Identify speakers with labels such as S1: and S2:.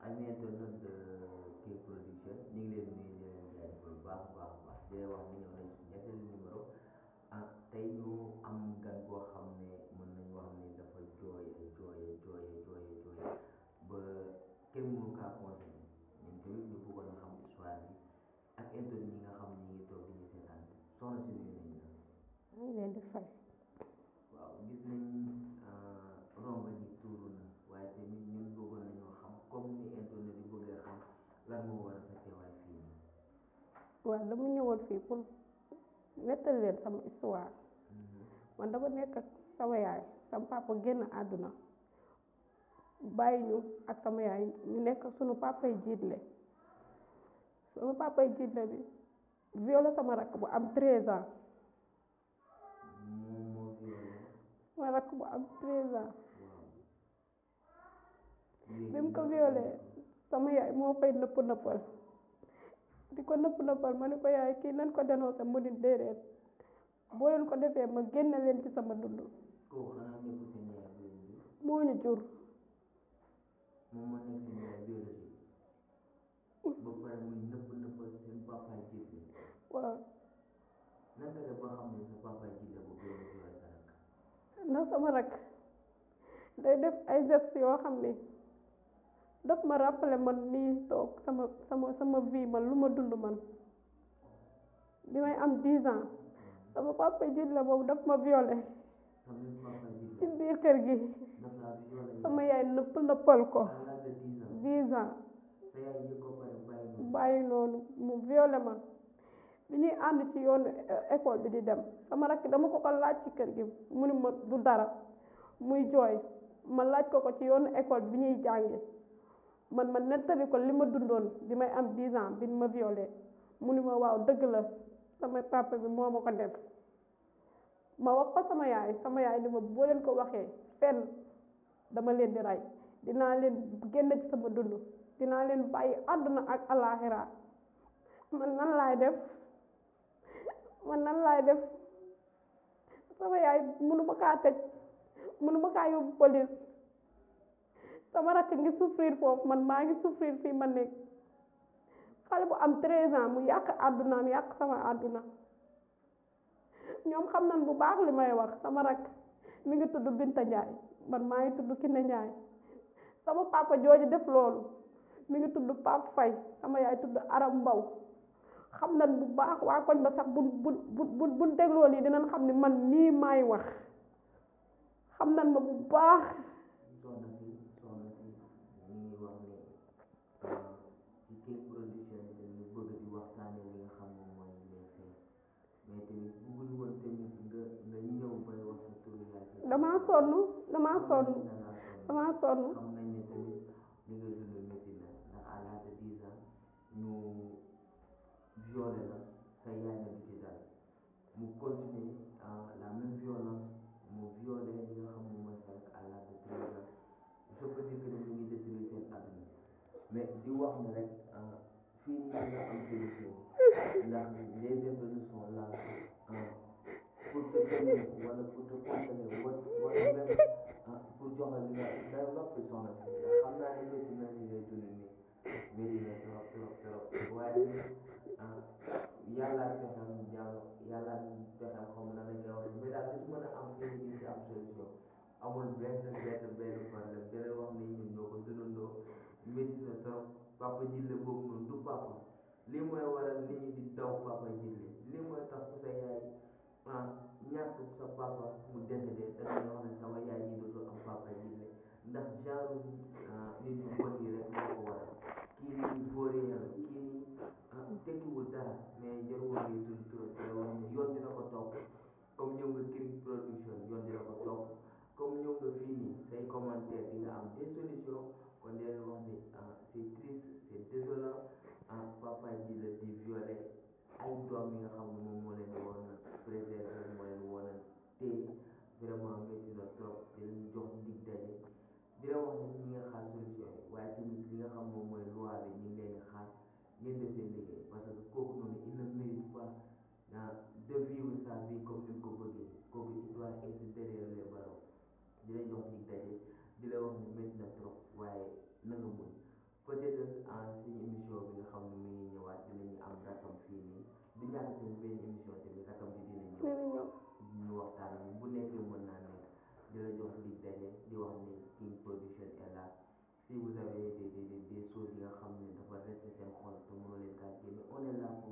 S1: ami internet de King Production ñu ngi leen nuyu di leen jaajëfal bu baax a baax a baax di leen wax ni ñëw nañ suñu ñetteelu numéro tey ñu am gan boo xam ne mën nañu wax ni dafa jooye ba kenn mënu kaa conseillé ñun tamit ñu bëggoon a xam histoire bi ak internet ñi nga xam ne ñi ngi toog di ñu seetaan soxna si nuyu nañ la.
S2: ñu ngi leen di fay.
S1: waaw gis nañ ronga ñi tuuru na waaye tamit ñun bëggoon nañoo xam comme ni internet yi bëggee xam lan moo war a sa teewaay fii nii.
S2: waaw dama ñëwoon fii pour nettali leen sama histoire. man dama nekk ak sama yaay sama papa génn àdduna bàyyi ñu ak sama yaay ñu nekk ak sunu papay jiitle sama papay jiitle bi violé sama rakk bu am 13 ans.
S1: moom moo violé.
S2: sama rakk bu am 13 ans.
S1: léegi
S2: bi mu ko violé sama yaay moo fay nëppal di ko nëppal ma ne ko yaay kii nañ ko dénoncé mu ni déedéet boo leen ko defee ma génne leen ci sama dund.
S1: kooku xanaa nekkul seen yaay biologique.
S2: moo ñu jur.
S1: moom moo nekk seen yaay biologique ba pare muy nëppal seen papa jiitle.
S2: waaw.
S1: naka la ba xam ne sa papa jiitle bu gën a violé sa rakk.
S2: ndax sama rakk day def ay gestes yoo xam ne daf ma rappelé man nii toog sama vie man lu ma dund man bi may am 10 ans sama papa jiitle boobu daf ma violé
S1: sa même papa
S2: ci
S1: jiitle
S2: biir kër gi
S1: daf laa violé
S2: sama yaay nëppal ko
S1: à l'âge de 10 ans.
S2: 10 ans
S1: sa yaay yëg ko pare bàyyi noonu.
S2: bàyyi noonu mu violé ma bi ñuy ànd ci yoonu école bi di dem sama rakk dama ko laaj ci kër gi mu ni ma du dara muy jooy ma laaj ko ci yoonu école bi ñuy jàngi man ma nettali ko li ma dundoon bi may am 10 ans bi ma violé mu ni ma waaw dëgg la sama papa bi moo ma ko def ma wax ko sama yaay ni ma boo leen ko waxee fenn dama leen di rey dinaa leen génn ci sama dund dinaa leen bàyyi àdduna ak alaaxira man nan laay def sama yaay mënu ma kaa tëj mënu ma kaa yóbbu police sama rakk ngi souffrir foofu man maa ngi souffrir fii ma nekk xale bu am 13 ans mu yàq àddunaam yàq sama àdduna ñoom xam nañ bu baax li may wax sama rakk mi ngi tudd Binta Njaay man maa ngi tudd Kiné Njaay sama papa jooju def loolu mi ngi tudd Pape Faye sama yaay tudd Aram Mbaw xam nañ bu baax waa koñ ba sax bu dégloo lii dinañ xam ne man mii maay wax xam nañ ma bu baax.
S1: soxna si ñu ngi wax ni ci King Production ñu bëgg di waxtaane li nga xam moom mooy les faits mais tamit bëgguñu woon tamit nga ñëw bay wax sa turu yaay.
S2: damaa sonn
S1: xam nañ ne tamit li nga dund métti na ndax à l'âge de 10 ans ñu violé la sa yaay na du ci dal mu continuer la même violence mu violé li nga xam moom mooy sa rek à l'âge de 13 ans je peux dire que ne ñu ngi détruire seen àdduna mais di wax ne rek fii nii nga am solution ndax les intervenants sont là pour te donner wala pour te conseiller wala même pour jox la li nga day noppi soxna si xam naa ne métti na li ngay dund nii métti na trop waaye yàlla fexam yàlla fexam xaw ma na lañ koy waxee mais daal li mën a am fii nii ci am solution amul benn problème dina wax ni ñun ñoo ko dundandoo métti na trop papa jille boobu noonu du papa lii mooy waral nit ñi di daw papa jille lii mooy tax ku sa yaay ñàkk sa papa mu décédé da ngay wax ne sama yaay ñi dootul am papa jille ndax genre nit ñu bon yi rek moo ko waral kii nii vaurien la kii nii tekkiwul dara mais jarul ngay tudd turam te wax ne yoon dina ko topp comme ñëw nga King Production yoon dina ko topp comme ñëw nga fii nii say commentaire di nga am des solutions kon leen wax ni c'est triste c'est désolant papa ji la di violé ay doom yi nga xam ne moom moo leen woon a préserver moo leen woon a téye vraiment métti na trop di leen jox dig daje di la wax ni ñi nga xaar solution yi waaye tamit li nga xam moom mooy loi bi ñu ngi leen di xaar ngeen def seen liggéey parce que kooku noonu il ne mérite pas de vivre sa vie comme ni ko bëggee kooku il doit être derrière les barreaux di la jox dig daje di la wax ni métti na trop waaye na nga muñ peut fii nii du ñàkk tamit benn émission tamit rakam ji dina ñëw
S2: dina ñëw
S1: ñu waxtaan ak bu nekkee mën naa nekk di la jox dig daje di wax ni King Production est là si vous avez des choses yi nga xam ne dafa resté seen xol te mënoo leen kaa génne on est là pour